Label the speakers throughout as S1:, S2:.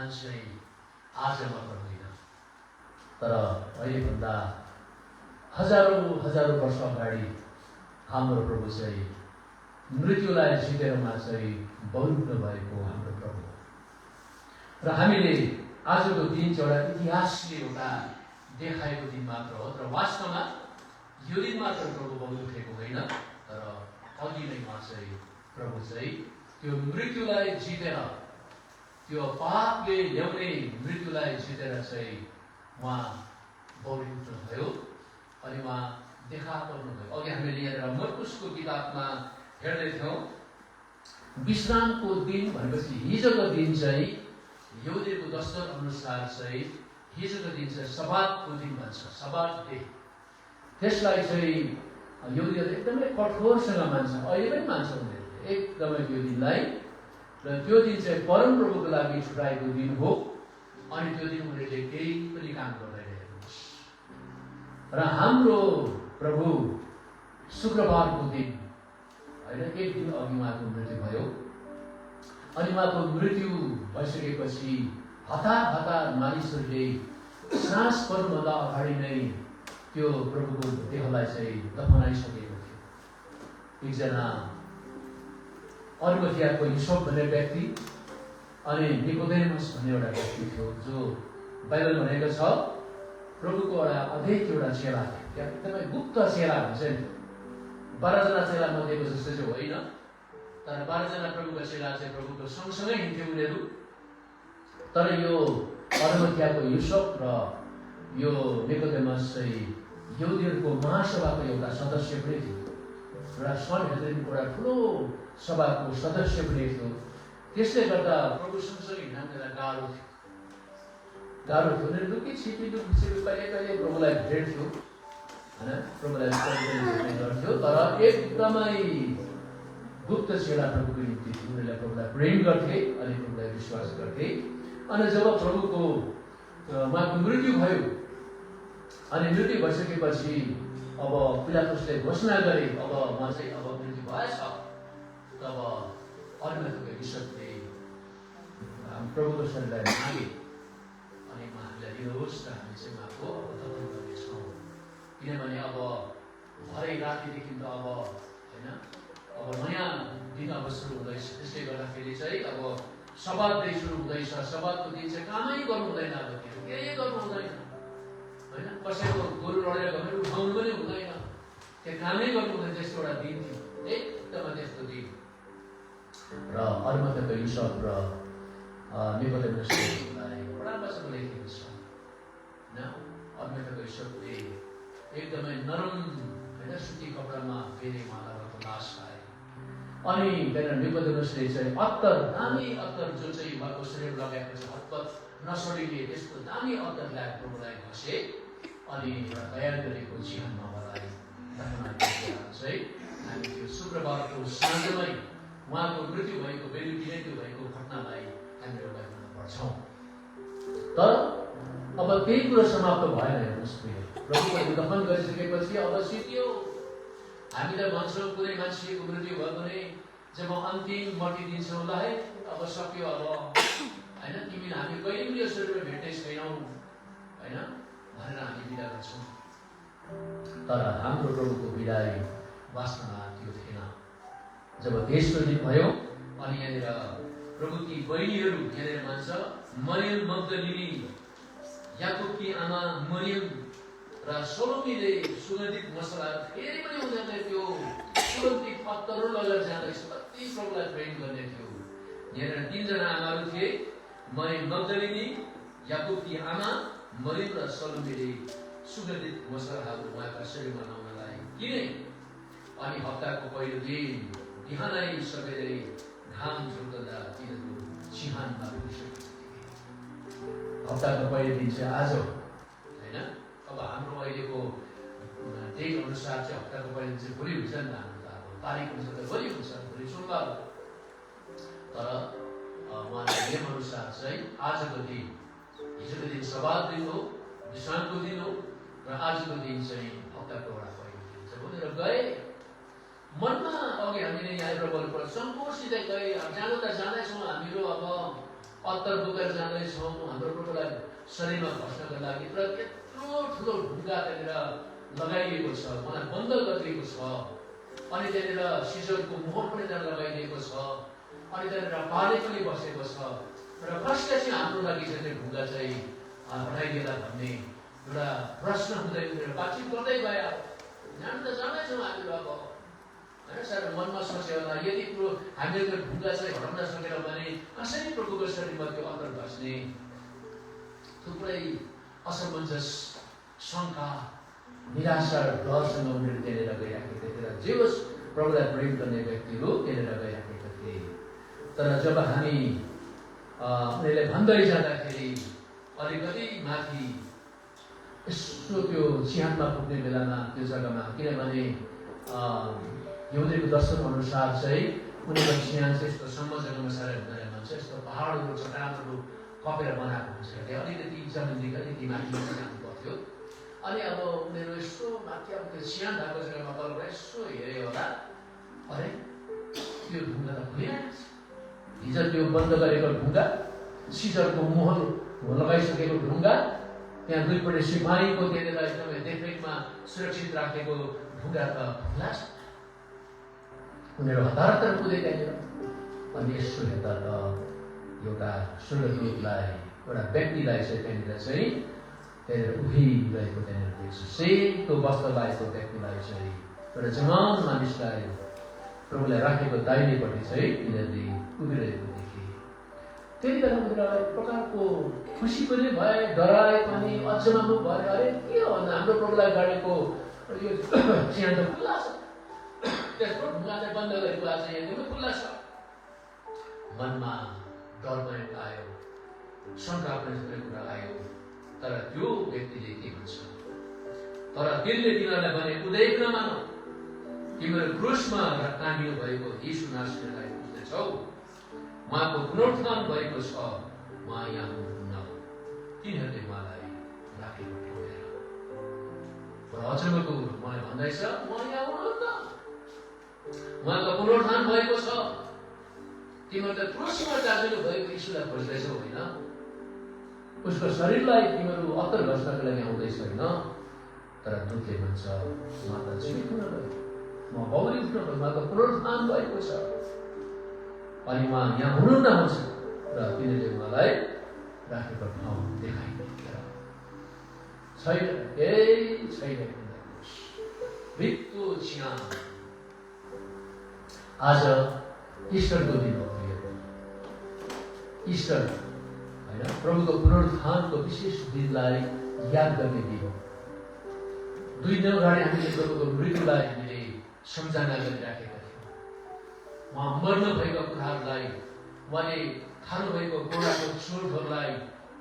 S1: चाहिँ आज मात्र होइन, तर अहिलेभन्दा हजारौँ वर्ष अगाडि हाम्रो प्रभु चाहिँ मृत्युलाई जितेरमा चाहिँ बलिउड्नु भएको हाम्रो प्रभु र हामीले आजको दिन चाहिँ एउटा इतिहासले एउटा देखाएको दिन मात्र हो। तर वास्तवमा यो दिन मात्र प्रभु बलिउठेको होइन, तर अघि नै चाहिँ प्रभु चाहिँ त्यो मृत्युलाई जितेर, त्यो पापले ल्याउने मृत्युलाई जितेर चाहिँ उहाँ बलिउठ्नुभयो अनि उहाँ देखा पर्नुभयो। अघि हामीले यहाँनिर मर्कुसको किताबमा हेर्दै थियौँ, विश्रामको दिन भनेपछि हिजोको दिन चाहिँ यहुदीको दस्तुर अनुसार चाहिँ हिजोको दिन चाहिँ सबातको दिन भन्छ, सबात डे। त्यसलाई चाहिँ यहुदीहरूले एकदमै कठोरसँग मान्छ, अहिले पनि मान्छ उनीहरूले एकदमै त्यो दिनलाई। र त्यो दिन चाहिँ परमप्रभुको लागि छुटाएको दिन हो अनि त्यो दिन उनीहरूले केही पनि काम गर्दैन। र हाम्रो प्रभु शुक्रबारको दिन होइन, एक दिन अघि उहाँको मृत्यु भयो अनि उहाँको मृत्यु भइसकेपछि हतार मानिसहरूले सास पर्नुभन्दा अगाडि नै त्यो प्रभुको देहलाई चाहिँ दफनाइसकेको थियो। एकजना अरिमथियाको युसुफ भन्ने व्यक्ति अनि निकोदेमस भन्ने एउटा व्यक्ति थियो, जो बाइबल भनेको छ प्रभुको एउटा अध्यक्ष एउटा चेला थियो। त्यहाँ एकदमै गुप्त चेला भन्छ नि, 12 जना चेला मध्येको जस्तो चाहिँ होइन, तर 12 जना प्रभुको चेला चाहिँ प्रभुको सँगसँगै हिँड्थे उनीहरू। तर यो अरिमथियाको युसुफ र यो निकोदेमस चाहिँ यहुदीहरूको महासभाको एउटा सदस्य पनि थियो र सनहेद्रिनको एउटा ठुलो सभाको सदस्य पनि थियो। त्यसले गर्दा प्रभु सँगसँगै हिँड्न गाह्रो थियो। उनीहरू लुकी छिपी कहिले प्रभुलाई भेट्थ्यो होइन, प्रभुलाई भेट्ने गर्थ्यो, तर एकदमै गुप्त चेला प्रभुको निम्ति थियो। उनीहरूले प्रभुलाई प्रेम गर्थे अनि प्रभुलाई विश्वास गर्थे। अनि जब प्रभुको उहाँको मृत्यु भयो अनि मृत्यु भइसकेपछि अब पिलातुसले घोषणा गरे अब उहाँ चाहिँ अब मृत्यु भएछ। तब अरिमथियाको युसुफले प्रभुको शरीरलाई मागे अनि हामीलाई दिनुहोस् र हामी चाहिँ उहाँको अब दफन गर्नेछौँ, किनभने अब भरे रातिदेखि त अब होइन, अब नयाँ दिन अब सुरु हुँदैछ। त्यसले गर्दाखेरि चाहिँ अब सबात डे सुरु हुँदैछ। सबातको दिन चाहिँ कामै गर्नु हुँदैन, अब केही गर्नु हुँदैन होइन, कसैको गोरु लडेर घमेर उठाउनु पनि हुँदैन, त्यो कामै गर्नु हुँदैन। त्यस्तो एउटा दिन थियो, एकदमै त्यस्तो दिन। र अरिमथियाको युसुफ र निकोदेमसलाई राम्रोसँग लेखेको छ होइन। अरिमथियाको युसुफले एकदमै नरम होइन सुती कपडामा फेरि उहाँको लास खाए अनि त्यहाँनिर निकोदेमसले चाहिँ अत्तर, दामी अत्तर जो चाहिँ उहाँको शरीर लगाएको छ, हतपत नसडिने त्यस्तो दामी अत्तर ल्याएर प्रभुलाई घसे अनि तयार गरेको चिहानमा उहाँलाई चाहिँ हामी त्यो शुक्रबारको साँझमै उहाँको मृत्यु भएको बेलुकी नै त्यो भएको घटनालाई हामी एउटा गर्न पर्छौँ। तर अब केही कुरो समाप्त भएन। हेर्नुहोस्, प्रभुको दफन गरिसकेपछि अब सिद्धियो। हामी त भन्छौँ कुनै मान्छेको मृत्यु भयो भने जब अन्तिम मर्ती दिन्छौँ ल है अब सक्यो अब होइन, तिमी हामी कहिले पनि यो शरीरमा भेट्दै छैनौँ होइन भनेर हामी बिदा गर्छौँ। तर हाम्रो प्रभुको विदाई वास्तवमा त्यो थिएन। जब तेस्रो दिन भयो अनि यहाँनिर प्रभुकी बहिनीहरू यहाँनिर भन्छ मरियम मग्दलिनी, याकुबकी आमा मरियम र सोलोमीले सुगन्धित मसलाहरू फेरि पनि उनीहरूले त्यो सुगन्धित पत्तरहरू लगेर जाँदैछ, कति प्रभुलाई प्रेम गर्ने थियो। यहाँनिर 3 जना आमाहरू थिए, मरियम मग्दलिनी, याकुबकी आमा मरियम र सोलोमीले सुगन्धित मसलाहरू उहाँका शरीरमा लाउनलाई किने। अनि हप्ताको पहिलो दिन बिहानै सबैले घाम झुल्कँदा तिनीहरू चिहानमा पुगिसकेका थिए। हप्ताको पहिलो दिन चाहिँ आज होइन। अब हाम्रो अहिलेको डेट अनुसार चाहिँ हप्ताको पहिलो दिन चाहिँ भोलि हुन्छ नि त, हाम्रो त अब तारिक अनुसार त भोलि हुन्छ, भोलि सोमबार हो। तर उहाँको नियम अनुसार चाहिँ आजको दिन, हिजोको दिन सबात दिन हो, विश्रामको दिन हो र आजको दिन चाहिँ हप्ताको एउटा पहिलो दिन। जब उनीहरू गए मनमा अघि हामीले यहाँ प्रबल सङ्कोचसित गए, जाँदा त जाँदैछौँ हामीहरू अब अत्तर बोकेर जाँदैछौँ हाम्रो प्रभुलाई शरीरमा घस्नको लागि र यत्रो ठुलो ढुङ्गा त्यहाँनिर लगाइएको छ, मलाई बन्द गरिएको छ। अनि त्यहाँनिर सिजरको मोहर पनि त्यहाँ लगाइदिएको छ, अनि त्यहाँनिर पानी पनि बसेको छ र कसले चाहिँ हाम्रो लागि चाहिँ त्यो ढुङ्गा चाहिँ हटाइदिएला भन्ने एउटा प्रश्न हुँदै हुँदै बातचित गर्दै गयो। जान त जाँदैछौँ हामीहरू अब होइन, साह्रो मनमा सोच्यो होला यदि कुरो हामीले त्यो ढुङ्गा चाहिँ हटाउन सकेर भने कसरी प्रभुको शरीरमा त्यो अन्तर बस्ने। थुप्रै असमञ्जस, शङ्का, निराशा र डरसँग उनीहरू त्यहाँनिर गइराखेका थिए र जे होस् प्रभुलाई प्रेम गर्ने व्यक्तिहरू त्यहाँनिर गइराखेका थिए। तर जब हामी उनीहरूले भन्दै जाँदाखेरि अलिकति माथि यसो त्यो चिहानमा पुग्ने बेलामा त्यो जग्गामा, किनभने यहुदीको दर्शन अनुसार चाहिँ उनीहरूको चिहान चाहिँ यस्तो सम्म जग्गामा साह्रै हुँदैन भन्छ, यस्तो पहाडहरू चट्टानहरू कपेर बनाएको हुन्छ। त्यहाँ अलिकति जमिनदेखि अलिकति माथि जानु पर्थ्यो। अनि अब उनीहरू यसो माथि अब त्यो चिहान भएको जग्गामा तलबाट यसो हेऱ्यो होला, अरे त्यो ढुङ्गा त खुलिरहेको छ। हिजो त्यो बन्द गरेको ढुङ्गा, सिजरको मोहर लगाइसकेको ढुङ्गा, त्यहाँ दुईपट्टि सिपाहीको त्यहाँनिर एकदमै देखरेखमा सुरक्षित राखेको ढुङ्गा त खुला छ। उनीहरू हतार कुदे त्यहाँनिर। अनि यसो हेर्दा त एउटा स्वर्गदूतलाई, एउटा व्यक्तिलाई चाहिँ त्यहाँनिर उभिरहेको त्यहाँनिर देख्छु। सेतो वस्त्र लगाएको व्यक्तिलाई चाहिँ, एउटा जवान मानिसलाई प्रभुलाई राखेको दाहिनेपट्टि चाहिँ यिनीहरूले उभिरहेको देखे। त्यति बेला उनीहरूलाई एक प्रकारको खुसी पनि भए, डराए पनि, अचम्म भयो। अरे के हो हाम्रो प्रभुलाई गाडेको यो चिहान त खुल्ला छ, त्यसको ढुङ्गा चाहिँ बन्द गरेको आज यहाँ खुल्ला छ। मनमा डर पनि आयो, शङ्का पनि थुप्रै कुरा आयो। तर त्यो व्यक्तिले के भन्छ, तर तिनले तिनीहरूलाई भने कुनै पनि नमानौ, तिमीहरू क्रुसमा टाँगिनु भएको यीशु नासरीलाई बुझ्दैछौ, उहाँको पुनरुत्थान भएको छ, उहाँ यहाँ हुनुहुन्न। तिनीहरूले उहाँलाई राखेको ठाउँतिर। तर अचम्मको मलाई भन्दैछ उहाँ यहाँ हुनुहुन्न, उहाँको पुनरुत्थान भएको छ। तिमीहरू त क्रुसमा टाँगिनु भएको यीशुलाई खोज्दैछौ होइन, उसको शरीरलाई तिमीहरू अत्तर घस्नको लागि आउँदैछ होइन। तर दूतले भन्छ उहाँ त जीवित हुन गयो, उहाँ बौरी उठ्न गयो, उहाँको पुनरुत्थान भएको छ, अनि उहाँ यहाँ हुनुहुन्न भन्छ। र तिनीहरूले उहाँलाई राखेको ठाउँ देखाइदिएर छैन, केही छैन। रित्तो चिहान। आज इस्टरको दिन हो, इस्टर होइन, प्रभुको पुनरुत्थानको विशेष दिनलाई याद गर्ने दिन हो। 2 दिन अगाडि हामीले प्रभुको मृत्युलाई हामीले सम्झना गरिराखेका थियौँ। उहाँ मर्नु भएको कुराहरूलाई, उहाँले खानुभएको गोडाको चोटहरूलाई,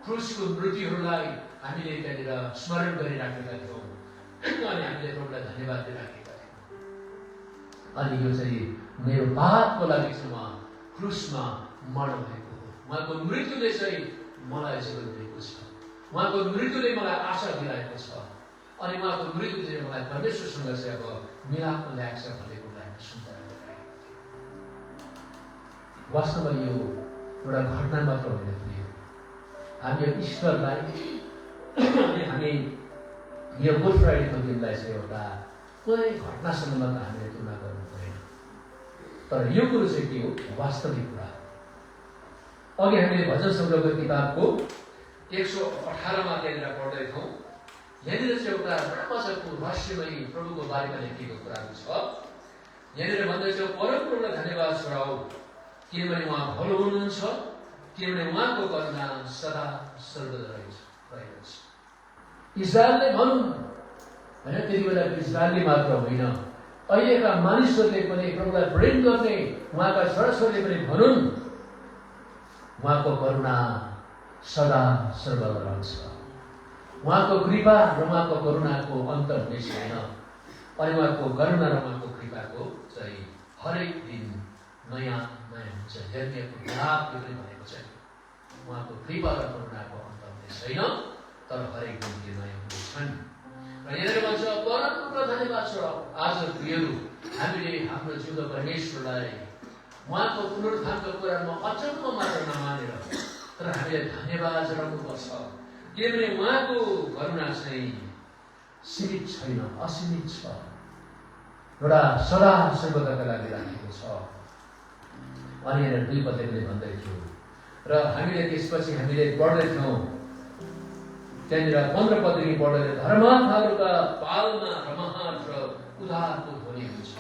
S1: क्रुसको मृत्युहरूलाई हामीले त्यहाँनिर स्मरण गरिराखेका थियौँ। अनि हामीले प्रभुलाई धन्यवाद दिइराखेका थियौँ। अनि यो चाहिँ मेरो पापको लागि चाहिँ उहाँ क्रुसमा मर्नु भएको हो। उहाँको मृत्युले चाहिँ मलाई जीवन दिएको छ, उहाँको मृत्युले मलाई आशा दिलाएको छ, अनि उहाँको मृत्युले चाहिँ मलाई परमेश्वरसँग चाहिँ अब मिलापमा ल्याएको छ भन्ने कुराहरू सुन्दा वास्तवमा यो एउटा घटना मात्र होइन थियो। हामी यो इस्टरलाई हामी यो गुड फ्राइडेको दिनलाई चाहिँ एउटा कुनै घटनासँग मात्र हामीले तुलना गर्नु परेन। तर यो कुरो चाहिँ के हो, वास्तविक कुरा। अघि हामीले भजन सङ्ग्रहको किताबको 118मा त्यहाँनिर पढ्दैछौँ। यहाँनिर चाहिँ एउटा मजाको रहस्यमय प्रभुको बारेमा लेखिएको कुराहरू छ। यहाँनिर भन्दैछ परमप्रभुलाई धन्यवाद चढाऊ, किनभने उहाँ भलो हुनुहुन्छ, किनभने उहाँको करुणा सदा सर्वदा रहेको छ। इजरायलले भनौँ होइन, त्यति बेला इजरायलले मात्र होइन, अहिलेका मानिसहरूले पनि प्रभुलाई प्रेम गर्ने उहाँका छोराछोरीले पनि भनुन्, उहाँको करुणा सदा सर्वदा रहन्छ। उहाँको कृपा र उहाँको करुणाको अन्त हुने छैन। अनि उहाँको करुणा र उहाँको कृपाको चाहिँ हरेक दिन नयाँ नयाँ हुन्छ। यज्ञको किताबले पनि भनेको छ उहाँको कृपा र करुणाको अन्त हुने छैन, तर हरेक दिन त्यो नयाँ हुनेछन्। र यहाँनिर भन्छ परमप्रभुलाई धन्यवाद चढाऊ। आज प्रियहरू, हामीले हाम्रो जिउँदो परमेश्वरलाई उहाँको पुनरुत्थानको कुरामा अचम्म मात्र नमानेर, तर हामीले धन्यवाद जनाउनुपर्छ, किनभने उहाँको करुणा चाहिँ सीमित छैन, असीमित छ, एउटा सदा सर्वदाका लागि राखेको छ। अनि यहाँ 2 पदले भन्दै थियो र हामीले त्यसपछि हामीले पढ्दैथ्यौँ त्यहाँनिर 15 पददेखि पढेर धर्मात्माहरूका पालमा रमाहट र उद्धारको ध्वनि हुन्छ,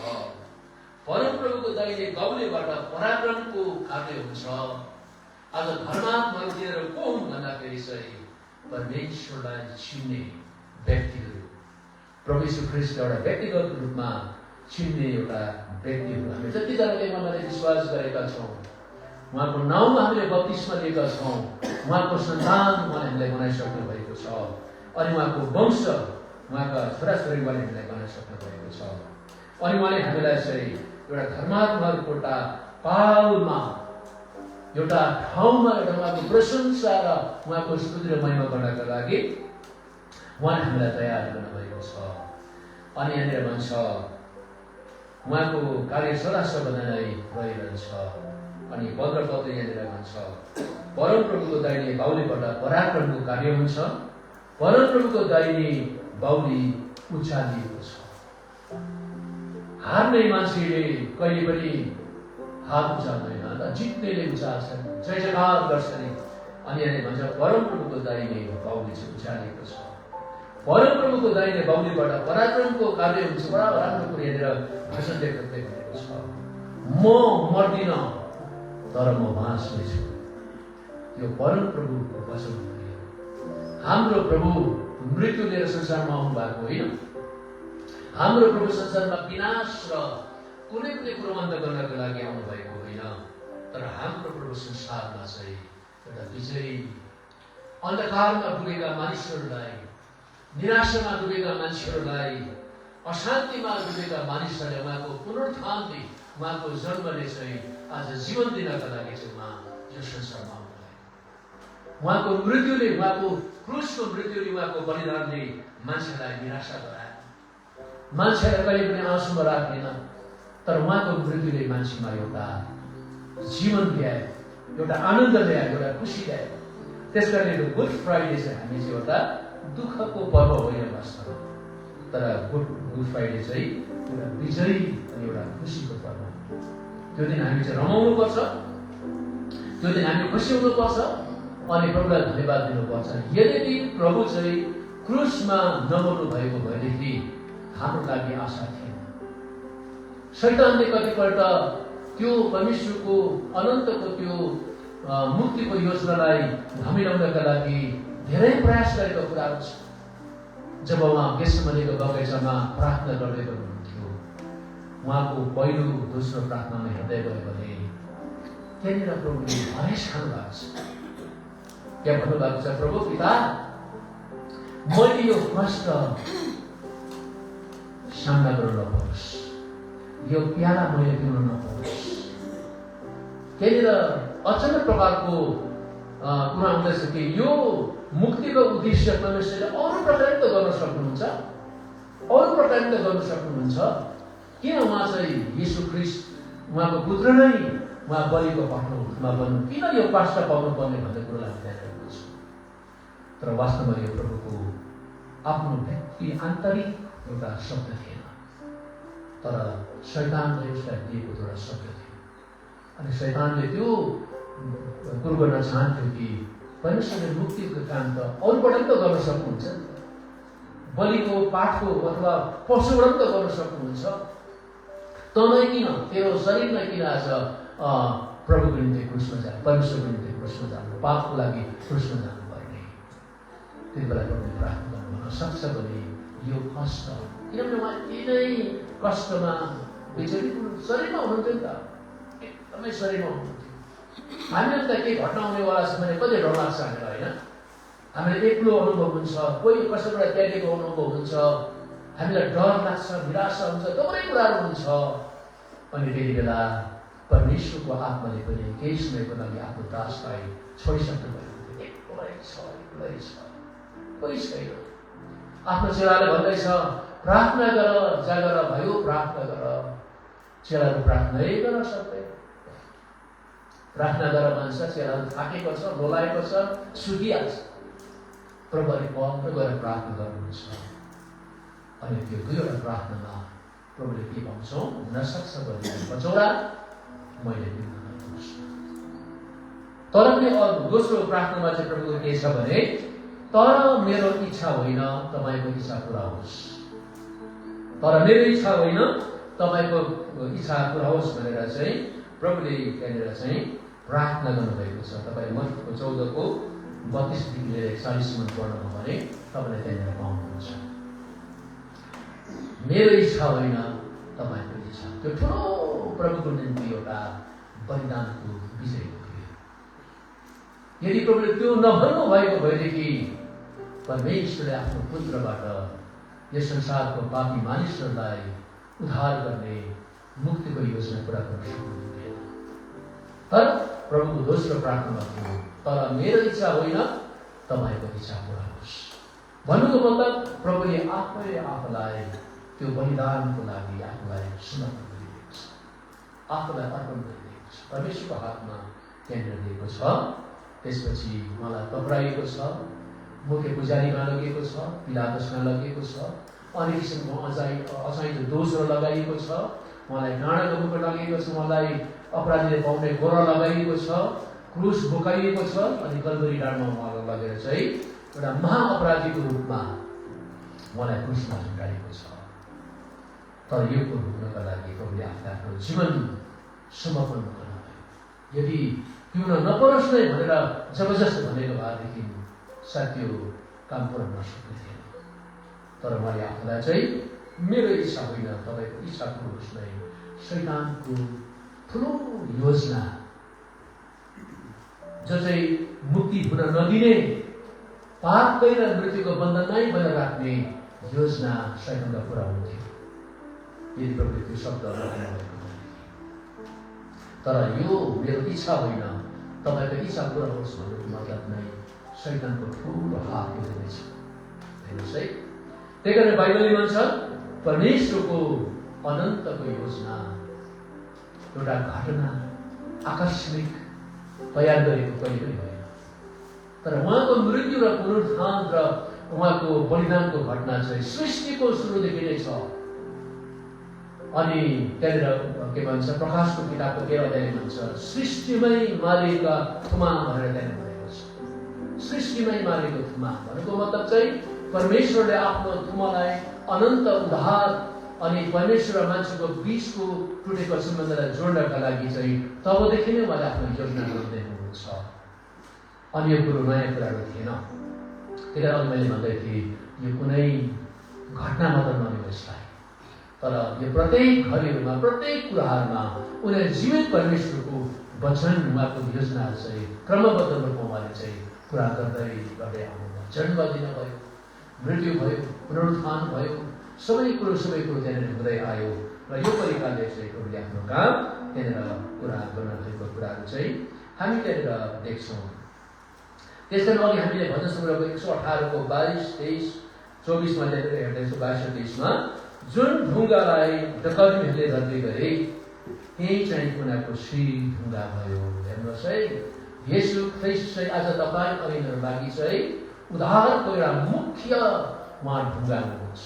S1: परमप्रभुको दाहिने गाउलेबाट पराक्रमको कार्य हुन्छ। आज धर्मात्माहरू को हुन् भन्दाखेरि चाहिँ परमेश्वरलाई चिन्ने व्यक्तिहरू, प्रभु यीशु ख्रीष्ट एउटा व्यक्तिगत रूपमा चिन्ने एउटा व्यक्तिहरू। हामी जतिजनाले उहाँलाई विश्वास गरेका छौँ, उहाँको नाउँमा हामीले बप्तिस्मा लिएका छौँ, उहाँको सन्तान उहाँले हामीलाई बनाइसक्नु भएको छ, अनि उहाँको वंश उहाँका छोराछोरी उहाँले हामीलाई बनाइसक्नु भएको छ। अनि उहाँले हामीलाई चाहिँ एउटा धर्मात्माहरूको एउटा पालमा, एउटा ठाउँमा, एउटा उहाँको प्रशंसा र उहाँको स्तुति र महिमा गर्नका लागि उहाँले हामीलाई तयार गर्नुभएको छ। अनि यहाँनिर भन्छ उहाँको कार्य सदा सर्वदा नै रहिरहन्छ। अनि 15 पद यहाँनिर भन्छ परमप्रभुको दाहिने बाहुलीबाट पराक्रमको कार्य हुन्छ, परमप्रभुको दाहिने बाहुली उचालिएको छ। हार्ने मान्छेले कहिले पनि हात उचाल्दैन र जित्नेले उचाल्छन्, जय जयकार गर्छन्। अनि यहाँ भन्छ परमप्रभुको दाहिने बाहुली चाहिँ उचालेको छ, परमप्रभुको दाहिने बाहुलीबाट पराक्रमको कार्य हुन्छ। बडा राम्रो कुरो यहाँनिर भाषण लेख्दै भनेको छ, म मर्दिन तर म बाँच्नेछु। यो परमप्रभुको वचन हो। हाम्रो प्रभु मृत्यु लिएर संसारमा आउनु भएको होइन। हाम्रो प्रभु संसारमा विनाश र कुनै पनि कुरो अन्त गर्नको लागि आउनु भएको होइन, तर हाम्रो प्रभु संसारमा चाहिँ एउटा विजयी, अन्धकारमा डुबेका मानिसहरूलाई, निराशामा डुबेका मान्छेहरूलाई, अशान्तिमा डुबेका मानिसहरूले उहाँको पुनरुत्थानले, उहाँको जन्मले चाहिँ आज जीवन दिनका लागि चाहिँ उहाँ यो संसारमा आउनुभयो। उहाँको मृत्युले, उहाँको क्रुसको मृत्युले, उहाँको बलिदानले मान्छेलाई निराशा गरायो, मान्छेलाई कहिले पनि आँसुमा राख्दैन, तर उहाँको मृत्युले मान्छेमा एउटा जीवन ल्यायो, एउटा आनन्द ल्यायो, एउटा खुसी ल्यायो। त्यस कारणले गुड फ्राइडे चाहिँ हामी चाहिँ एउटा दुःखको पर्व होइन वास्तवमा, तर गुड फ्राइडे चाहिँ एउटा विजयी अनि एउटा खुसीको पर्व। त्यो दिन हामी चाहिँ रमाउनुपर्छ, त्यो दिन हामी खुसी हुनुपर्छ अनि प्रभुलाई धन्यवाद दिनुपर्छ। यदि प्रभु चाहिँ क्रुसमा नमर्नु भएको भएदेखि हाम्रो लागि आशा थिएन। शैतानले कतिपल्ट त्यो परमेश्वरको अनन्तको त्यो मुक्तिको योजनालाई धमिलाउनका लागि धेरै प्रयास गरेको कुराहरू छ। जब उहाँ गेत्सेमनीको बगैँचामा प्रार्थना गर्दै गर्नुहुन्थ्यो, उहाँको पहिलो दोस्रो प्रार्थनामा हेर्दै गयो भने त्यहाँनिर प्रभुले हरेस खानु भएको छ। त्यहाँ भन्नुभएको छ, प्रभु पिता, मैले यो कष्ट सामना गर्न नपरोस्, यो प्याला मैले पिउन नपरोस्। त्यहाँनिर अचानक प्रकारको कुरा हुँदैछ कि यो मुक्तिको उद्देश्य परमेश्वरले अरू प्रकारले त गर्न सक्नुहुन्छ, अरू प्रकारले त गर्न सक्नुहुन्छ। किन उहाँ चाहिँ यीशु ख्रीष्ट उहाँको पुत्र नै उहाँ बलिको पाठमा बन्नु, किन यो कष्ट पाउनु पर्ने भन्ने कुरोलाई ध्यान राख्नु छ। तर वास्तवमा यो प्रभुको आफ्नो व्यक्ति आन्तरिक एउटा शब्द थिएन, तर शैतानले उसलाई दिएको एउटा शब्द थियो। अनि शैतानले त्यो कुरो गर्न चाहन्थ्यो कि परमेश्वरले मुक्तिको काम त अरूबाट पनि त गर्न सक्नुहुन्छ, बलिको पाठको अथवा पशुबाट पनि त गर्न सक्नुहुन्छ, तँलाई किन, तेरो शरीरलाई किन आज प्रभुको निम्ति क्रुसमा जानु, परमेश्वरको निम्ति क्रुसमा जानु, पापको लागि क्रुसमा जानु पर्ने। त्यति बेला प्रभुले प्रार्थना गर्नु सक्छ भने यो कष्ट, किनभने उहाँ यिनै कष्टमा विचलित शरीरमा हुनुहुन्थ्यो नि त, एकदमै शरीरमा हुनुहुन्थ्यो। हामीलाई त केही घटना आउनेवाला छ भने कति डर लाग्छ हामीलाई होइन। हामीलाई एक्लो अनुभव हुन्छ, कोही कसैबाट त्यागेको अनुभव हुन्छ, हामीलाई डर लाग्छ, निराशा हुन्छ, थुप्रै कुराहरू हुन्छ। अनि त्यति बेला परमेश्वरको आत्माले पनि केही समयको लागि आफ्नो दासलाई छोडिसक्नु भएको थियो। एक्लै छ, एक्लै छ, कोही छैन। आफ्नो चेलाले भन्दैछ, प्रार्थना गर, जागर भयो, प्रार्थना गर। चेलाहरू प्रार्थनै गर्न सक्दैन। प्रार्थना गरेर मान्छ, चेलाहरू थाकेको छ, बोलाएको छ, सुकिहाल्छ। प्रभुले पक्क गएर प्रार्थना गर्नुहुन्छ। अनि त्यो दुईवटा प्रार्थनामा प्रभुले के भन्छौँ, हुनसक्छ भने बचौला, मैले पिउन नदिनुहोस्। तर पनि दोस्रो प्रार्थनामा चाहिँ प्रभुको के छ भने, तर मेरो इच्छा होइन तपाईँको इच्छा पुरा होस्। तर मेरो इच्छा होइन तपाईँको इच्छा पुरा होस् भनेर चाहिँ प्रभुले त्यहाँनिर चाहिँ प्रार्थना गर्नुभएको छ। तपाईँ मत्तीको 14को 32देखि लिएर 41सम्म पढ्नुमा भने तपाईँले त्यहाँनिर पाउनुहुन्छ। मेरो इच्छा होइन तपाईँको इच्छा। त्यो ठुलो प्रभुको निम्ति एउटा बलिदानको विजय थियो। यदि प्रभुले त्यो नभन्नु भएको भएदेखि परमेश्वरले आफ्नो पुत्रबाट यस संसारको पापी मानिसहरूलाई उद्धार गर्ने मुक्तिको योजना पुरा गर्न सक्नुहुन्थेन। तर प्रभुको दोस्रो प्रार्थना थियो, तर मेरो इच्छा होइन तपाईँको इच्छा पुरा होस्। भन्नुको मतलब प्रभुले आफैले आफूलाई त्यो बलिदानको लागि आफूलाई समर्पण गरिदिएको छ, आफूलाई अर्पण गरिदिएको छ, परमेश्वरको हातमा त्यहाँनिर दिएको छ। त्यसपछि मलाई पक्राइएको छ, मुख्य पुजारीमा लगेको छ, पिलातसमा लगेको छ, अनेक किसिमको अचाहिँदो दोषहरू लगाइएको छ, मलाई काँडाको मुकुट लगाइएको छ, मलाई अपराधीले पाउने गोरा लगाइएको छ, क्रुस बोकाइएको छ, अनि कल्वरी डाँडमा उहाँलाई लगेर चाहिँ एउटा महाअपराधीको रूपमा मलाई क्रुसमा झुन्डाइएको छ। तर यो कुरो हुनका लागि प्रभुले आफ्नो जीवन समर्पण गर्नुभयो। यदि पिउन नपरोस् नै भनेर जबरजस्त भनेको भएदेखि सायद त्यो काम पुरा नसक्ने थिएन। तर मैले आफूलाई चाहिँ मेरो इच्छा होइन तपाईँको इच्छा पुरोस् नै, शैतानको ठुलो योजना जो चाहिँ मुक्ति हुन नदिने, पापकै र मृत्युको बन्धनमै बनेर राख्ने योजना शैतानका पुरा हुन्थ्यो यदि प्रभुले त्यो शब्दहरू भन्नुभएको। तर यो मेरो इच्छा होइन तपाईँको इच्छा पुरा होस् भन्नुको मतलब नै शैतानको ठुलो हात हेर्नेछ। हेर्नुहोस् है, त्यही कारण बाइबलले भन्छ परमेश्वरको अनन्तको योजना एउटा घटना आकस्मिक तयार गरेको कहिले पनि होइन। तर उहाँको मृत्यु र पुनरुत्थान र उहाँको बलिदानको घटना चाहिँ सृष्टिको सुरुदेखि नै छ। अनि त्यहाँनिर के भन्छ, प्रकाशको किताबको 13 अध्यायले भन्छ सृष्टिमै मारिएका थुमा भनेर त्यहाँनिर भनेको छ। सृष्टिमै मारिएको थुमा भनेको मतलब चाहिँ परमेश्वरले आफ्नो थुमालाई अनन्त उद्धार अनि परमेश्वर र मान्छेको बीचको टुटेको सम्बन्धलाई जोड्नका लागि चाहिँ तबदेखि नै उहाँले आफ्नो योजना गर्दै हुनुहुन्छ। अनि यो कुरो नयाँ कुराहरू थिएन। त्यही कारण मैले भन्दै थिएँ यो कुनै घटना मात्र नलिनु यसलाई, तर यो प्रत्येक घडीहरूमा प्रत्येक कुराहरूमा उनीहरू जीवित परमेश्वरको वचन उहाँको योजनाहरू चाहिँ क्रमबद्ध रूपमा उहाँले चाहिँ पुरा गर्दै गर्दै आउनुभयो। जन्म दिन भयो, मृत्यु भयो, पुनरुत्थान भयो, सबै कुरो त्यहाँनिर हुँदै आयो। र यो तरिकाले चाहिँ प्रभुले आफ्नो काम त्यहाँनिर पुरा गर्न भएको कुराहरू चाहिँ हामी त्यहाँनिर देख्छौँ। त्यसकारण अघि हामीले भजन सङ्ग्रहको 118को 22-23-24मा त्यहाँनिर हेर्दैछौँ। 22-23मा जुन ढुङ्गालाई डकर्मीहरूले रद्दी गरे त्यही चाहिँ उनीहरूको श्री ढुङ्गा भयो। हेर्नुहोस् है, येशू ख्रीष्ट चाहिँ आज तपाईँ अनि मेरो लागि चाहिँ उद्धारको एउटा मुख्य उहाँ ढुङ्गा हुनुहुन्छ,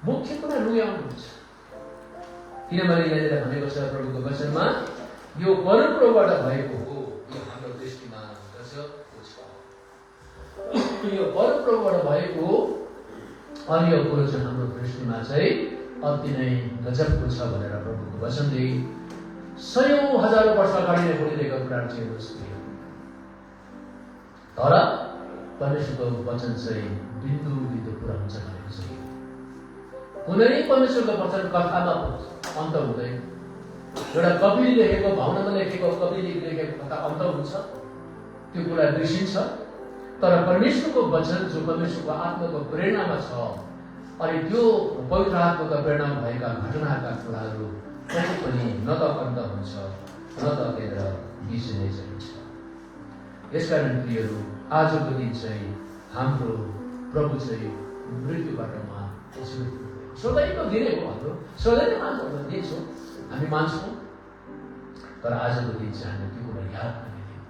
S1: मुख्य कुरा लुगाउनुहुन्छ। किनभने यहाँनिर भनेको छ प्रभुको वचनमा यो परमप्रभुबाट भएको हो, यो हाम्रो दृष्टिमा गजबको छ। यो परमप्रभुबाट भएको अनि यो कुरो चाहिँ हाम्रो दृष्टिमा चाहिँ अति नै गजबको छ भनेर प्रभुको वचनले सयौं हजारौं वर्ष अगाडि नै बोलिरहेको कुराहरू चाहिँ हेर्नुहोस्। तर परमेश्वरको वचन चाहिँ बिन्दु बिन्दु पुरा हुन्छ भनेको छ। कुनै परमेश्वरको वचन कथामा अन्त हुँदैन। एउटा कविले लेखेको, भावनामा लेखेको, कविले लेखेको कथा अन्त हुन्छ, त्यो कुरा बिर्सिन्छ। तर परमेश्वरको वचन जो परमेश्वरको आत्माको प्रेरणामा छ अनि त्यो पवित्र आत्माको प्रेरणामा भएका घटनाका कुराहरू कहिले पनि न त अन्त हुन्छ न त त्यहाँनिर बिर्सिनै चाहिन्छ। यसकारण प्रियहरू, आजको दिन चाहिँ हाम्रो प्रभु चाहिँ मृत्युबाट उहाँ सधैँको दिनै हो, हाम्रो सधैँ नै मान्छौँ, दिन्छौँ, हामी मान्छौँ। तर आजको दिन चाहिँ हामी त्यो कुरा याद गरिदियौँ।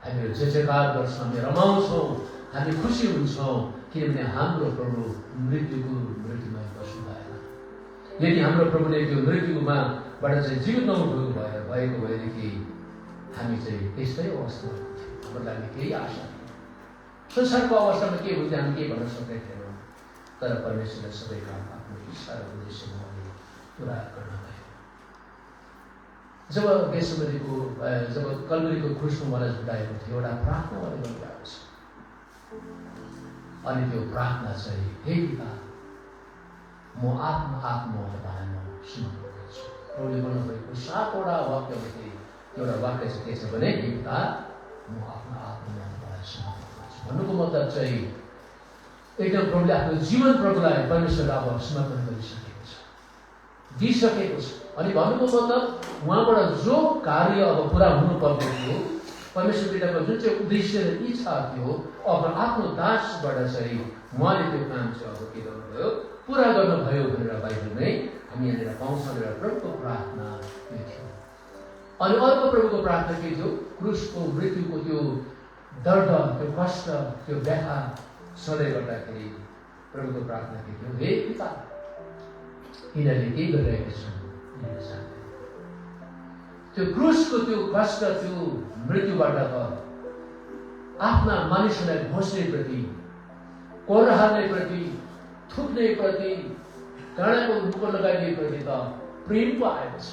S1: हामीहरू जयजयकार गर्छौँ, हामी रमाउँछौँ, हामी खुसी हुन्छौँ, किनभने हाम्रो प्रभु मृत्युमा बस्नु भएन। यदि हाम्रो प्रभुले त्यो मृत्युमाबाट चाहिँ जीवित नहुनुभएको भएको भएदेखि हामी चाहिँ त्यस्तै अवस्थामा हुन्थ्यौँ। हाम्रो लागि केही आशा थिएन, संसारको अवस्थामा के हुन्थ्यो हामी केही भन्न सक्दै थिएनौँ। तर परमेश्वरले सबै काम आफ्नो इच्छा र उद्देश्यमा पुरा गर्न भयो। जब कल्वरीको क्रुसमा मलाई झुटाएको थियो, एउटा प्रार्थना मैले गरिरहेको छु। अनि त्यो प्रार्थना चाहिँ, हे पिता, म आफ्नो तपाईँलाई म समर्पण गर्छु। प्रभुले भन्नुभएको 7वटा वाक्यमध्ये एउटा वाक्य चाहिँ के छ भने, हे पिता, म आफ्नो तपाईँलाई समर्पण गर्छु। भन्नुको मतलब चाहिँ एकदम प्रभुले आफ्नो जीवन प्रभुलाई परमेश्वरले अब समर्पण गरिसकेको छ, दिइसकेको छ। अनि भन्नुको मतलब उहाँबाट जो कार्य अब पुरा हुनुपर्ने थियो, परमेश्वर पिताको जुन चाहिँ उद्देश्य र इच्छा थियो, अब आफ्नो दासबाट चाहिँ उहाँले त्यो काम चाहिँ अब के गर्नुभयो, पुरा गर्नुभयो भनेर बाइबलमै हामी यहाँनिर पाउँछौँ। र प्रभुको प्रार्थना त्यो थियो। अनि अर्को प्रभुको प्रार्थना के थियो? क्रुसको मृत्युको त्यो दर्द, त्यो कष्ट, त्यो व्यथा सधैँ गर्दाखेरि प्रभुको प्रार्थना के थियो? हे पिता, यिनीहरूले के गरिरहेका छन् यिनीहरूले जान्दैन। त्यो क्रुसको त्यो कष्ट, त्यो मृत्युबाट आफ्ना मानिसहरूलाई घोस्ने प्रति, कोर हाल्ने प्रति, थुक्ने प्रति, काँडाको मुकुट लगाइदिने प्रति त प्रेम पो आएको छ।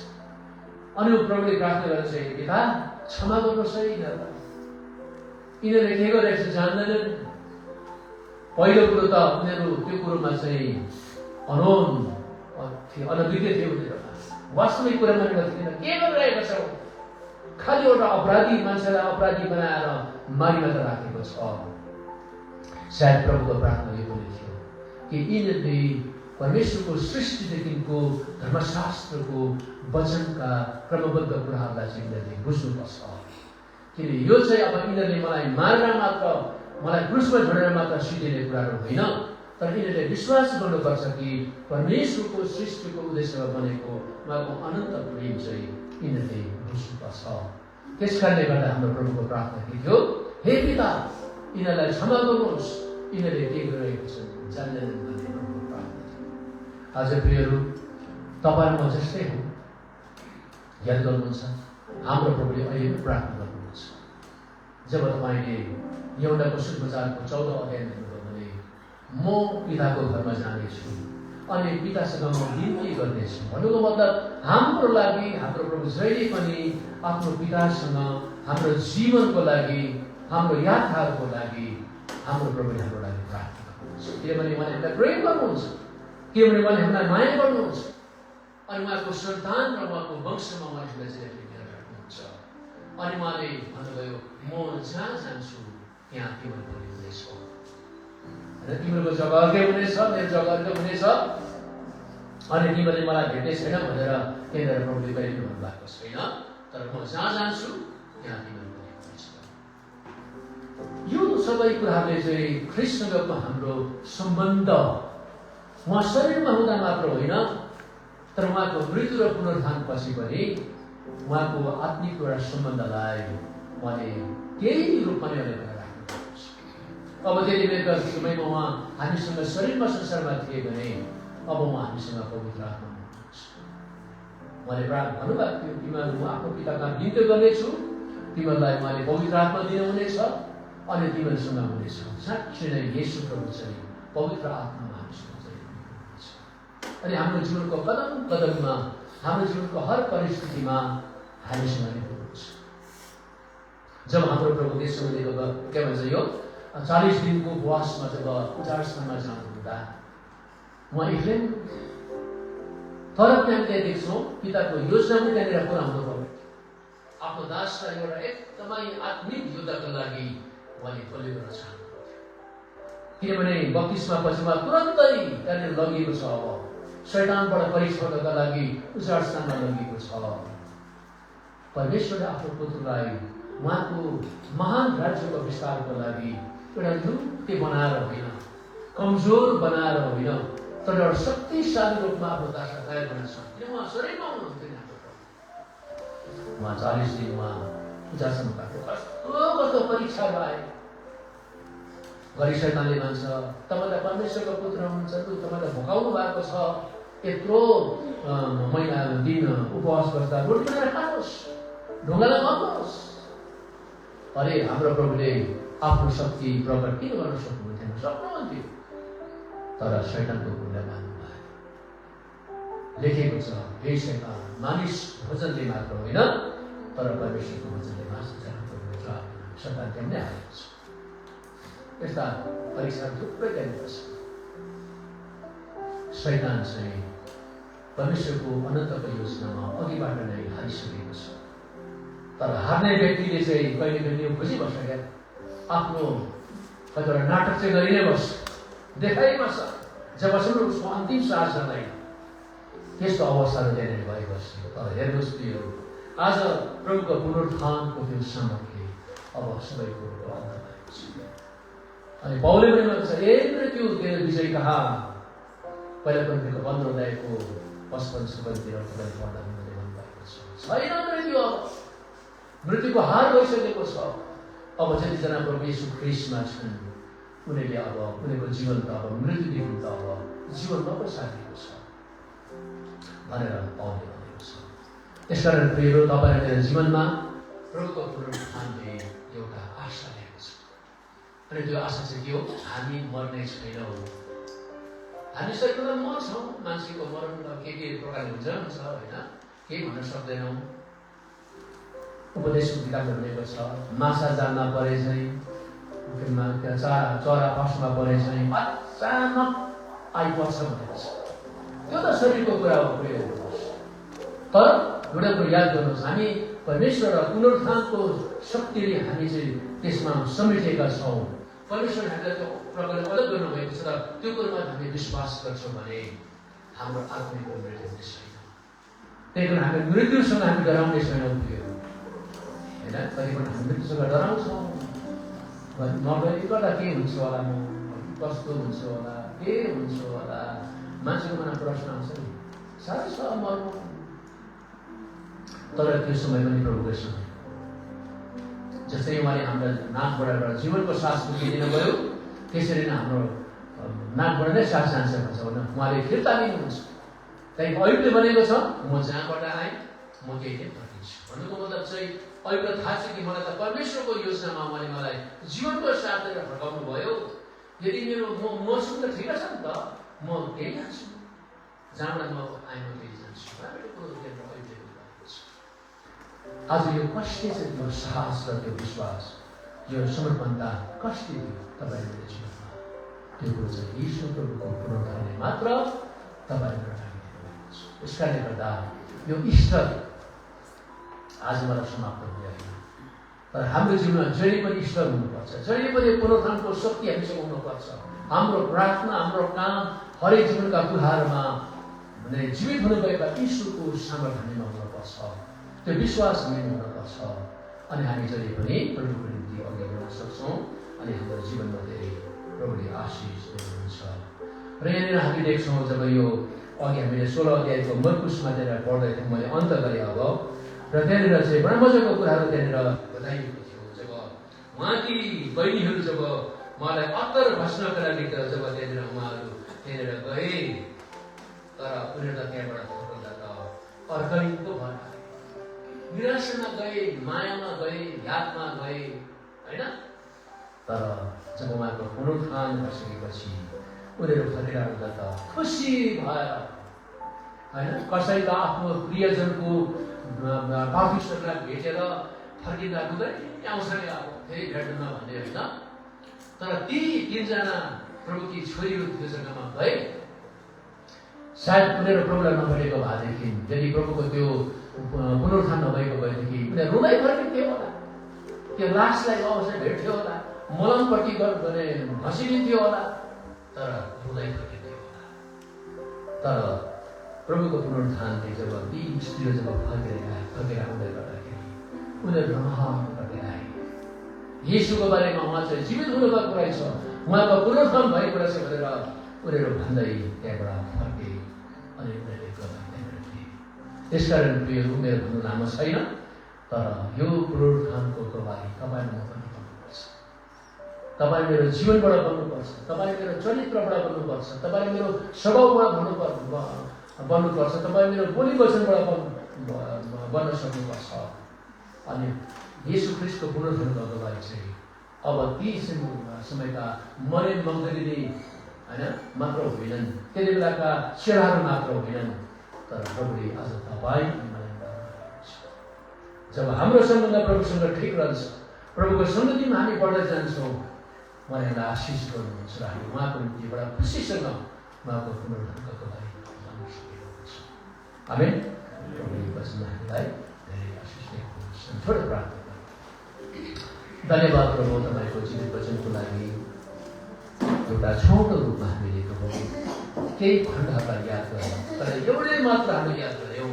S1: अनि प्रभुले प्रार्थना गरेर चाहिँ, पिता, क्षमा गर्नुहोस् है यिनीहरूलाई, यिनीहरूले के गरिरहेको छ जान्दैनन्। पहिलो कुरो त उनीहरू त्यो कुरोमा चाहिँ अनभिज्ञ थियो उनीहरूमा, वास्तविक कुरा मानेको थिएन। के गरिरहेको छ? खालि एउटा अपराधी मान्छेलाई अपराधी बनाएर मारिमा त राखेको छ। सायद प्रभुको प्रार्थना यो पनि थियो कि यिनीहरूले परमेश्वरको सृष्टिदेखिको धर्मशास्त्रको वचनका क्रमबद्ध कुराहरूलाई चाहिँ यिनीहरूले बुझ्नुपर्छ। किन यो चाहिँ अब यिनीहरूले मलाई मारेर मात्र, मलाई क्रुसमा झोडेर मात्र सिद्धिने कुराहरू होइन, तर यिनीहरूले विश्वास गर्नुपर्छ कि परमेश्वरको सृष्टिको उद्देश्यमा बनेको उहाँको अनन्त प्रेम चाहिँ यिनीहरूले बुझ्नुपर्छ। त्यस कारणले गर्दा हाम्रो प्रभुको प्रार्थना के थियो? हे पिता, यिनीहरूलाई क्षमा गर्नुहोस्, यिनीहरूले के गरिरहेको छन् जान्दैनन् भन्ने प्रभुको प्रार्थना थियो। आज प्रियहरू, तपाईँ म जस्तै हो, याद गर्नुहुन्छ हाम्रो प्रभुले अहिले पनि प्रार्थना गर्नुहुन्छ। जब तपाईँले यहुन्नाको सुसमाचारको 14 अध्याय हेर्नुभयो भने, म पिताको घरमा जानेछु अनि पितासँग म बिन्ती गर्नेछु। भन्नुको मतलब हाम्रो लागि हाम्रो प्रभु जहिले पनि आफ्नो पितासँग हाम्रो जीवनको लागि, हाम्रो यात्राहरूको लागि हाम्रो प्रभुले हाम्रो लागि प्रार्थना गर्नुहुन्छ। किनभने उहाँले हामीलाई प्रेम गर्नुहुन्छ, किनभने उहाँले हामीलाई माया गर्नुहुन्छ अनि उहाँको सन्तान र उहाँको वंशमा उहाँले चाहिँ लिएर राख्नुहुन्छ। अनि उहाँले भन्नुभयो, म जहाँ जान्छु त्यहाँ तिम्रो पनि हुनेछ र तिम्रो जग्गा अर्कै हुनेछ, मेरो जग्गा अर्कै हुनेछ। अनि तिमीले मलाई भेट्ने छैन भनेर त्यहाँनिर प्रभुले कहिले भन्नु भएको छैन, तर म जहाँ जान्छु त्यहाँ तिम्रो पनि हुनेछ। यो सबै कुराहरूले चाहिँ ख्रिस्टसँगको हाम्रो सम्बन्ध उहाँ शरीरमा हुँदा मात्र होइन, तर उहाँको मृत्यु र पुनरुत्थान पछि पनि उहाँको आत्मिक एउटा सम्बन्धलाई उहाँले केही रूपमा नै बनाएर राख्नुहुन्छ। अब त्यति बेला समयमा उहाँ हामीसँग शरीरमा संसारमा थिए भने अब उहाँ हामीसँग पवित्र आत्मा हुनुहुन्छ। उहाँले भन्नुभएको थियो, तिमीहरू म आफ्नो पिताका बिन्ती गर्नेछु, तिमीहरूलाई उहाँले पवित्र आत्मा दिनुहुनेछ अनि तिमीहरूसँग हुनेछ। साँच्चै नै येशू प्रभु चाहिँ पवित्र आत्मामा हामीसँग चाहिँ हुनुहुन्छ। अनि हाम्रो जीवनको कदम कदममा, हाम्रो जीवनको हर परिस्थितिमा हामीसँग नै हुनुहुन्छ। जब हाम्रो प्रभु यसोले के भन्छ यो 40 दिनको उपवासमा जब उजाड स्थानमा जानुहुँदा उहाँ एक्लै, तर त्यहाँ देख्छौँ पिताको योजना पनि त्यहाँनिर पुरा हुनु पर्यो। आफ्नो दासलाई एउटा एकदमै आत्मिक युद्धका लागि उहाँले खोले गर्न चाहनुभयो। किनभने बत्तिसमा पछिमा तुरन्तै त्यहाँनिर लगिएको छ। अब शैतानबाट परीक्षणका लागि उजाड स्थानमा लगिएको छ। परमेश्वरले आफ्नो पुत्रलाई उहाँको महान राज्यको विस्तारको लागि एउटा नियुक्ति बनाएर होइन, कमजोर बनाएर होइन, तर एउटा शक्तिशाली रूपमा आफ्नो दासलाई तयार गर्न सक्छ। उहाँ शरीरमा हुनुहुन्थ्यो। उहाँ 40 दिन उहाँ पूजासम्म काट्यो। कस्तो परीक्षाहरू आए। घरि शैतानले भन्छ तपाईँ त परमेश्वरको पुत्र हुनुहुन्छ, तपाईँलाई भोकाउनु भएको छ, यत्रो महिना दिन उपवास गर्दा रोटी बनाएर खानुहोस्, ढुङ्गालाई मर्नुहोस्। अरे हाम्रो प्रभुले आफ्नो शक्ति प्रकट किन गर्न सक्नुहुन्थेन? सक्नुहुन्थ्यो, तर शैतानको कुरा मान्नु भयो। लेखेको छ, हे शैतान, मानिस भोजनले मात्र होइन तर परमेश्वरको वचनले मात्र जान्छ। शैतान त्यहाँमै आएको छ। यस्ता परीक्षाहरू थुप्रै गर्नुपर्छ। शैतान चाहिँ परमेश्वरको अनन्तको योजनामा अघिबाट नै हारिसकेको छ। तर हार्ने व्यक्तिले चाहिँ कहिले कहिले खोजिबस्छ क्या, आफ्नो कतिवटा नाटक चाहिँ गरि नै बस्छ, देखाइबस्छ, जबसम्म उसको अन्तिम सास जाँदैन। त्यस्तो अवस्थाहरू त्यहाँनिर भइबस्छ। तर हेर्नुहोस् प्रियहरू, आज प्रभुको पुनरुत्थानको त्यो सामर्थ्यले अब सबै कुरोको अन्त भएको छ। अनि पौलले पनि भन्छ, ए मृत्यु तेरो विजय कहाँ? पहिला कोरिन्थीको 15 अध्यायको 55-56 तपाईँले पढ्दा उहाँले भन्नुभएको छ, छैन मृत्यु, अब मृत्युको हार भइसकेको छ। अब जतिजना प्रभु येशू ख्रीष्टमा छन् उनीहरूले अब उनीहरूको जीवन त अब मृत्युदेखि त अब जीवन नपसारिएको छ भनेर पौलले भनेको छ। यसकारण प्रियहरू, तपाईँ मेरो जीवनमा प्रभुको पुनरुत्थानले एउटा आशा ल्याएको छ। अनि त्यो आशा चाहिँ के हो? हामी मर्ने छैनौँ। हामी शरीरमा मर्छौँ। मान्छेको मरण के प्रकारले हुन्छ होइन, केही भन्न सक्दैनौँ। उपदेशको किताबमा भनेको छ, माछा जालमा परे चाहिँ, चरा पशुमा परे चाहिँ अचानक आइपर्छ भनेको छ। त्यो त शरीरको कुरा हो प्रियहरू। तर एउटा कुरो याद गर्नुहोस्, हामी परमेश्वर र पुनरुत्थानको शक्तिले हामी चाहिँ त्यसमा समेटेका छौँ। परमेश्वरले हामीलाई त्यो प्रकारले अलग गर्नुभएको छ र त्यो कुरोमा हामी विश्वास गर्छौँ भने हाम्रो आत्मिक मृत्यु हुने छैन। त्यही कारण हामी मृत्युसँग हामी डराउने छैनौँ प्रियहरू होइन। कतिपल्ट हामी मृत्युसँग डराउँछौँ, नगरी गर्दा के हुन्छ होला, म कस्तो हुन्छ होला, के हुन्छ होला, मान्छेको मनमा प्रश्न आउँछ नि, साह्रै छ मर्नु। तर त्यो समय पनि प्रभुकै समय। जस्तै उहाँले हामीलाई नाकबाट जीवनको सास फुकिदिनु भयो, त्यसरी नै हाम्रो नाकबाट नै सास जान्छ भन्छ भने उहाँले फिर्ता लिनुहुन्छ। त्यहाँदेखि अयुबले भनेको छ, म जहाँबाट आएँ म त्यही नै फर्किन्छु। भन्नुको मतलब चाहिँ अयुबलाई थाहा छ कि मलाई त परमेश्वरको योजनामा उहाँले मलाई जीवनको साथ दिएर फर्काउनु भयो। यदि मेरो मौसम त ठिक छ नि त, म त्यही जान्छु, जहाँबाट म आएँ म त्यही जान्छु। आज यो कसले चाहिँ त्यो साहस र त्यो विश्वास, यो समर्पणता कसले दियो तपाईँ मेरो जीवनमा? त्यो कुरो चाहिँ ईश्वर प्रभुको पुनरुत्थानले मात्र तपाईँ मेरो ठानिदिनु भएको छ। यसकारणले गर्दा यो इस्टर आज मलाई समाप्त हुँदैन, तर हाम्रो जीवनमा जहिले पनि इस्टर हुनुपर्छ, जहिले पनि पुनरुत्थानको शक्ति हामीसँग हुनुपर्छ। हाम्रो प्रार्थना, हाम्रो काम, हरेक जीवनका कुराहरूमा जीवित हुनुभएका ईश्वरको सामर्थ्य हामीमा हुनुपर्छ। त्यो विश्वास हामी हुनुपर्छ। अनि हामी जहिले पनि प्रभुको निम्ति अघि बढ्न सक्छौँ अनि हाम्रो जीवनमा धेरै प्रभुले आशिष दिनुहुन्छ। र यहाँनिर हामी देख्छौँ, जब यो अघि हामीले 16 अध्यायको मर्कुसमा त्यहाँनिर पढ्दै थियौँ, मैले अन्त गरेँ अब, र त्यहाँनिर चाहिँ बडा मजाको कुराहरू त्यहाँनिर बताइएको थियो। जब उहाँकी बहिनीहरू जब उहाँलाई अत्तर भस्नका लागि जब त्यहाँनिर उहाँहरू त्यहाँनिर गए, तर उनीहरू त त्यहाँबाट फर्कँदा त अर्कैको भएर निराशामा गए, मायामा गए, यादमा गए होइन। तर जब उहाँको पुनरुत्थान भइसकेपछि उनीहरू फर्केर आउँदा त खुसी भएर होइन। कसैका आफ्नो प्रियजनको पापिष्टलाई भेटेर फर्किँदा दुःखै आउँछ नि, अब फेरि भेट्नुमा भन्ने होइन। तर ती 3 जना प्रभुकी छोरीहरू त्यो जग्गामा गए। सायद उनीहरू प्रभुलाई नभेटेको भएदेखि, यदि प्रभुको त्यो पुनरुत्थान नभएको भएदेखि उनीहरू रुँदै फर्किन्थ्यो होला, त्यो लासलाई अवश्य भेट्थ्यो होला, मलमपट्टि गर्ने घसिदिन्थ्यो होला, तर रुँदै फर्किन्थ्यो होला। तर प्रभुको पुनरुत्थानले जब ती स्त्रीहरू जब फर्केर आउँदै गर्दाखेरि उनीहरू रमाएर आए। येशूको बारेमा उहाँ चाहिँ जीवित हुनुभएको रहेछ, उहाँको पुनरुत्थान भएको रहेछ भनेर उनीहरू भन्दै त्यहाँबाट फर्के अनि उनीहरूले गए। त्यसकारण प्रियहरू, मेरो भन्नु लामो छैन, तर यो पुनरुत्थानको गवाही तपाईँ म पनि गर्नुपर्छ। तपाईँ मेरो जीवनबाट बन्नुपर्छ, तपाईँ मेरो चरित्रबाट बन्नुपर्छ, तपाईँ मेरो स्वभावमा बन्नुपर्छ, तपाईँ मेरो बोली वचनबाट बन्न सक्नुपर्छ। अनि येशू ख्रीष्टको पुनरुत्थानको गवाही चाहिँ अब ती समयका मरियम मग्दलिनी हैन मात्र होइनन्, त्यति बेलाका चेलाहरू मात्र होइनन्, तर प्रभुले आज तपाईँ अनि मलाई गर्नुहुन्छ। जब हाम्रो सम्बन्ध प्रभुसँग ठिक रहन्छ, प्रभुको सङ्गतिमा हामी बढ्दै जान्छौँ, उहाँलाई आशिष गर्नुहुन्छ र हामी उहाँको निम्ति बडा खुसीसँग उहाँको पुनरुत्थानको गवाही गर्न सकेको हुन्छ। आमेन। प्रभुले वचनमा हामीलाई धेरै आशिष दिएको हुन्छ। थोरै प्रार्थना गरौँ। धन्यवाद प्रभु तपाईँको जीवित वचनको लागि। एउटा छोटो रूपमा हामीले केही खण्डहरूलाई याद गऱ्यौँ, तर एउटै मात्र हामीले याद गऱ्यौँ।